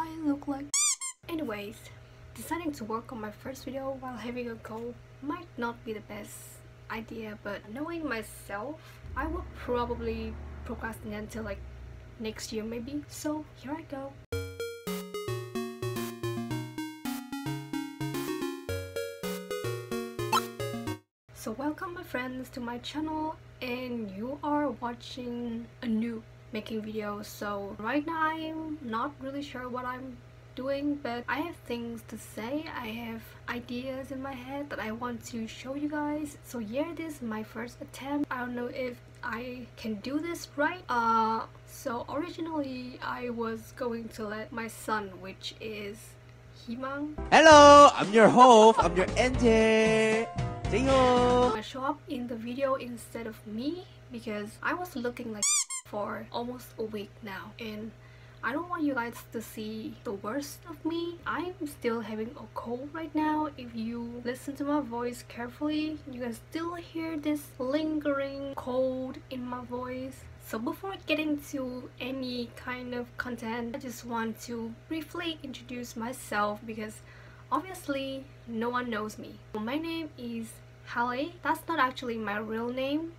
I look like. Anyways, deciding to work on my first video while having a cold might not be the best idea, but knowing myself, I will probably procrastinate until like next year maybe. So here I go. So welcome my friends to my channel, and you are watching a new making video. So right now I'm not really sure what I'm doing, but I have things to say. I have ideas in my head that I want to show you guys. So yeah, this is my first attempt. I don't know if I can do this right. So originally I was going to let my son, which is Himang. Hello, I'm your host, I'm your NJ. Show up in the video instead of me, because I was looking like for almost a week now, and I don't want you guys to see the worst of me. I'm still having a cold right now. If you listen to my voice carefully, you can still hear this lingering cold in my voice. So before getting to any kind of content, I just want to briefly introduce myself, because obviously no one knows me. My name is Halley. That's not actually my real name.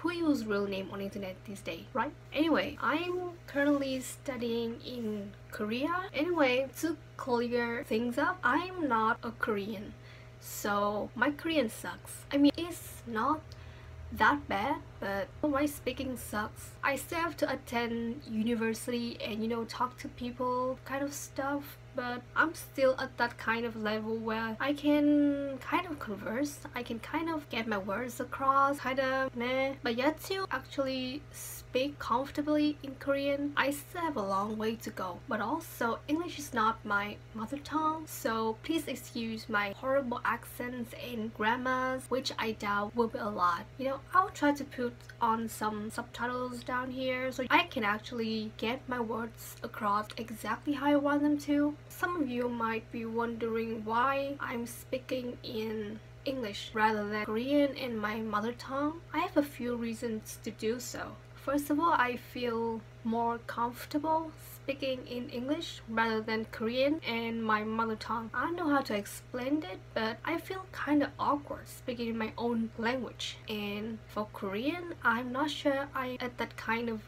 Who uses real name on internet these days, right? Anyway, I'm currently studying in Korea. Anyway, to clear things up, I'm not a Korean, so my Korean sucks. I mean, it's not that bad, but my speaking sucks. I still have to attend university and, you know, talk to people kind of stuff, but I'm still at that kind of level where I can kind of converse, I can kind of get my words across, kind of meh. But yet to actually speak comfortably in Korean, I still have a long way to go. But also, English is not my mother tongue, so please excuse my horrible accents and grammars, which I doubt will be a lot. You know, I'll try to put on some subtitles down here so I can actually get my words across exactly how I want them to. Some of you might be wondering why I'm speaking in English rather than Korean in my mother tongue. I have a few reasons to do so. First of all, I feel more comfortable speaking in English rather than Korean in my mother tongue. I don't know how to explain it, but I feel kind of awkward speaking in my own language. And for Korean, I'm not sure I'm at that kind of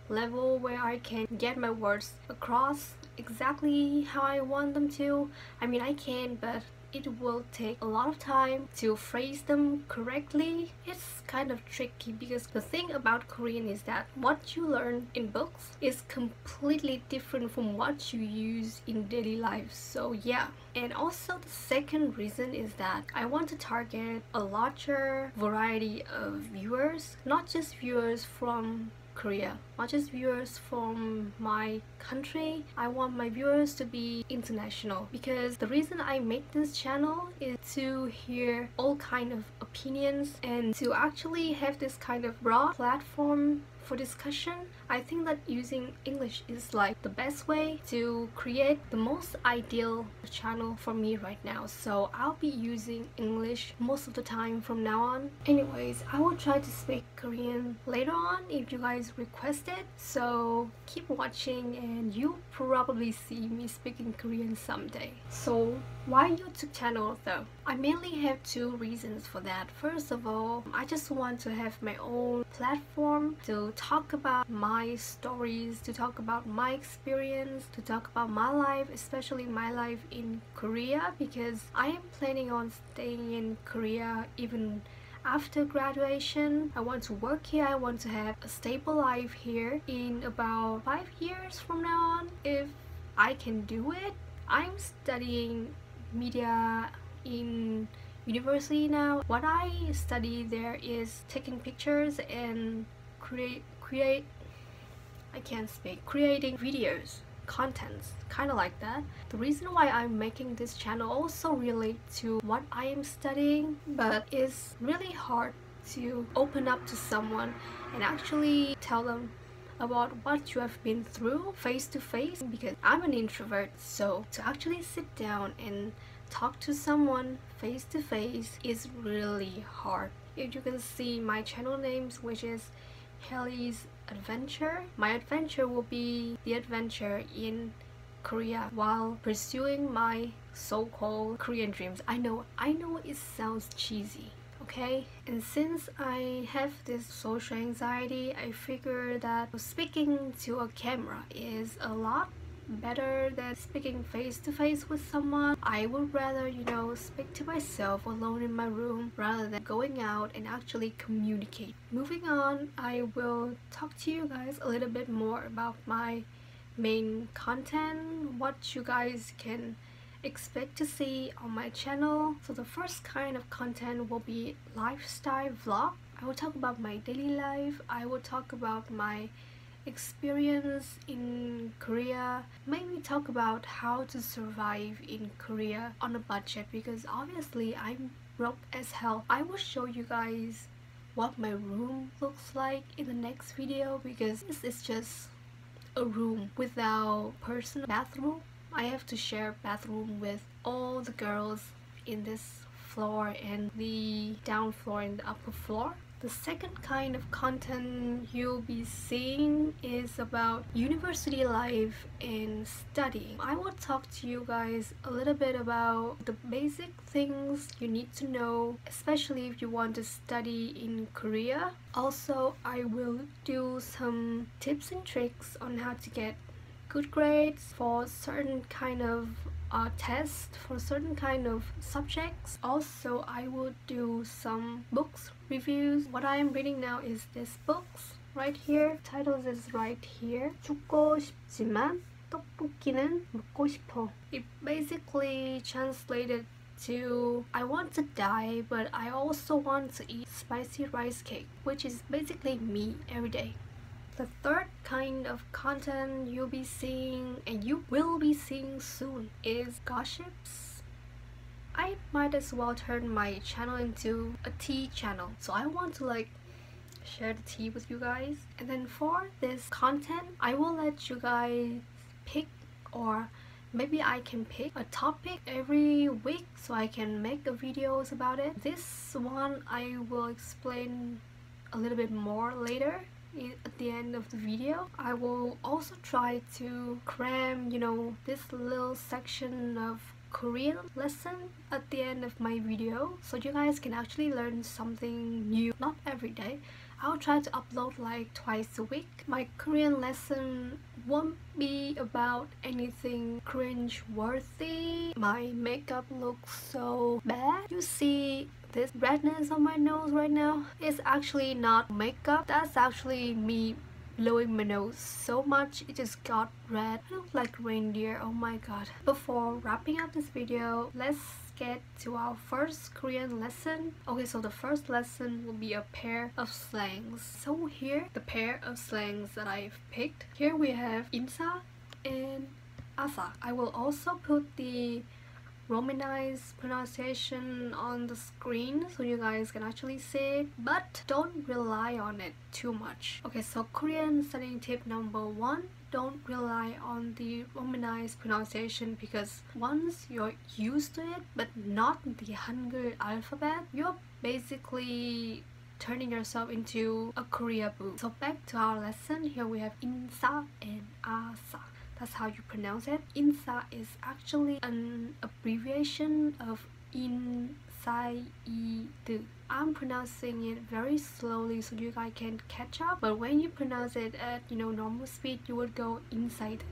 level where I can get my words across exactly how I want them to. I mean, I can, but it will take a lot of time to phrase them correctly. It's kind of tricky, because the thing about Korean is that what you learn in books is completely different from what you use in daily life. So yeah. And also the second reason is that I want to target a larger variety of viewers, not just viewers from Korea, not just viewers from my country. I want my viewers to be international, because the reason I make this channel is to hear all kind of opinions and to actually have this kind of broad platform for discussion. I think that using English is like the best way to create the most ideal channel for me right now. So I'll be using English most of the time from now on. Anyways, I will try to speak Korean later on if you guys request it. So keep watching and you'll probably see me speaking Korean someday. So why YouTube channel though? I mainly have two reasons for that. First of all, I just want to have my own platform to talk about my stories, to talk about my experience, to talk about my life, especially my life in Korea, because I am planning on staying in Korea even after graduation. I want to work here, I want to have a stable life here in about 5 years from now on, if I can do it. I'm studying media in university now. What I study there is taking pictures and creating videos, contents, kind of like that. The reason why I'm making this channel also relates to what I am studying, but it's really hard to open up to someone and actually tell them about what you have been through face to face, because I'm an introvert. So to actually sit down and talk to someone face to face is really hard. If you can see my channel names, which is Halley's Adventure, my adventure will be the adventure in Korea while pursuing my so-called Korean dreams. I know it sounds cheesy, okay? And since I have this social anxiety, I figure that speaking to a camera is a lot better than speaking face to face with someone. I would rather, speak to myself alone in my room rather than going out and actually communicate. Moving on, I will talk to you guys a little bit more about my main content, what you guys can expect to see on my channel. So the first kind of content will be lifestyle vlog. I will talk about my daily life. I will talk about my experience in Korea, maybe talk about how to survive in Korea on a budget, because obviously I'm broke as hell. I will show you guys what my room looks like in the next video, because this is just a room without personal bathroom. I have to share bathroom with all the girls in this floor and the down floor and the upper floor. The second kind of content you'll be seeing is about university life and studying. I will talk to you guys a little bit about the basic things you need to know, especially if you want to study in Korea. Also, I will do some tips and tricks on how to get good grades for certain kind of test, for certain kind of subjects. Also, I will do some books reviews. What I am reading now is this books right here. Title is right here. 죽고 싶지만 떡볶이는 먹고 싶어. It basically translated to I want to die, but I also want to eat spicy rice cake, which is basically me every day. The third kind of content you'll be seeing, and you will be seeing soon, is gossips. I might as well turn my channel into a tea channel. So I want to share the tea with you guys. And then for this content, I will let you guys pick, or maybe I can pick a topic every week so I can make videos about it. This one I will explain a little bit more later at the end of the video. I will also try to cram, this little section of Korean lesson at the end of my video, so you guys can actually learn something new, not every day. I'll try to upload twice a week. My Korean lesson won't be about anything cringe-worthy. My makeup looks so bad. You see this redness on my nose right now? It's actually not makeup. That's actually me blowing my nose so much it just got red. I look like reindeer. Oh my god. Before wrapping up this video, let's get to our first Korean lesson. Okay, so the first lesson will be a pair of slangs. So here, the pair of slangs that I've picked. Here we have insa and asa. I will also put the Romanized pronunciation on the screen so you guys can actually see it, but don't rely on it too much. Okay, so Korean studying tip number 1, don't rely on the Romanized pronunciation, because once you're used to it but not the Hangul alphabet, you're basically turning yourself into a Korea boo. So back to our lesson. Here we have insa and asa. That's how you pronounce it. Insa is actually an abbreviation of inside. I'm pronouncing it very slowly so you guys can catch up, but when you pronounce it at normal speed, you would go inside.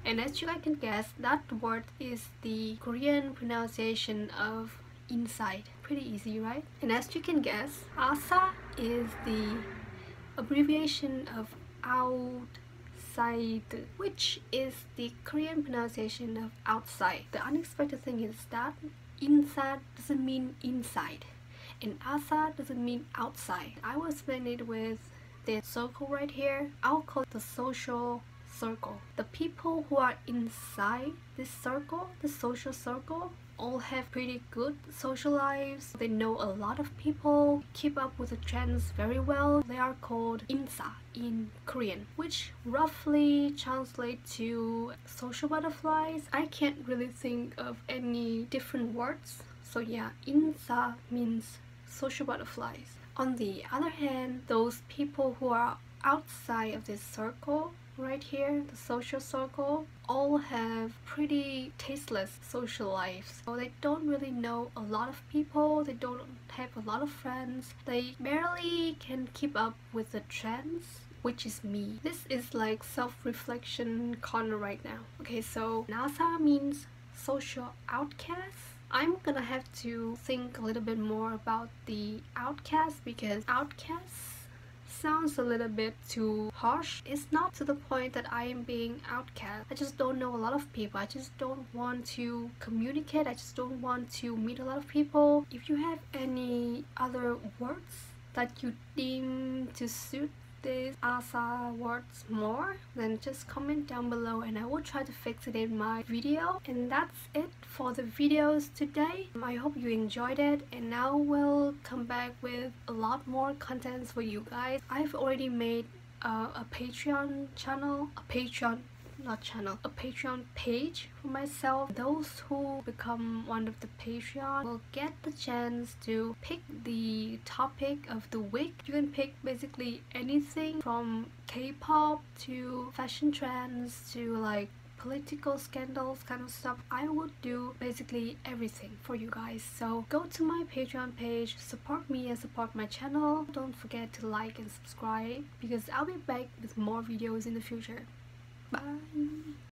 And as you guys can guess, that word is the Korean pronunciation of inside. Pretty easy, right? And as you can guess, asa is the abbreviation of outside, which is the Korean pronunciation of outside. The unexpected thing is that inside doesn't mean inside and asa doesn't mean outside. I will explain it with this circle right here. I'll call it the social circle. The people who are inside this circle, the social circle, all have pretty good social lives. They know a lot of people, keep up with the trends very well. They are called insa in Korean, which roughly translates to social butterflies. I can't really think of any different words. So yeah, insa means social butterflies. On the other hand, those people who are outside of this circle, right here, the social circle, all have pretty tasteless social lives. So they don't really know a lot of people, they don't have a lot of friends, they barely can keep up with the trends, which is me. This is like self-reflection corner right now. Okay, so NASA means social outcast. I'm gonna have to think a little bit more about the outcast because outcast sounds a little bit too harsh. It's not to the point that I am being outcast. I just don't know a lot of people. I just don't want to communicate. I just don't want to meet a lot of people. If you have any other words that you deem to suit these ASA words more, then just comment down below and I will try to fix it in my video. And that's it for the videos today. I hope you enjoyed it, and now we'll come back with a lot more contents for you guys. I've already made a Patreon channel, a Patreon page for myself. Those who become one of the Patreon will get the chance to pick the topic of the week. You can pick basically anything from K-pop to fashion trends to like political scandals kind of stuff. I would do basically everything for you guys. So go to my Patreon page, support me and support my channel. Don't forget to like and subscribe because I'll be back with more videos in the future. Bye.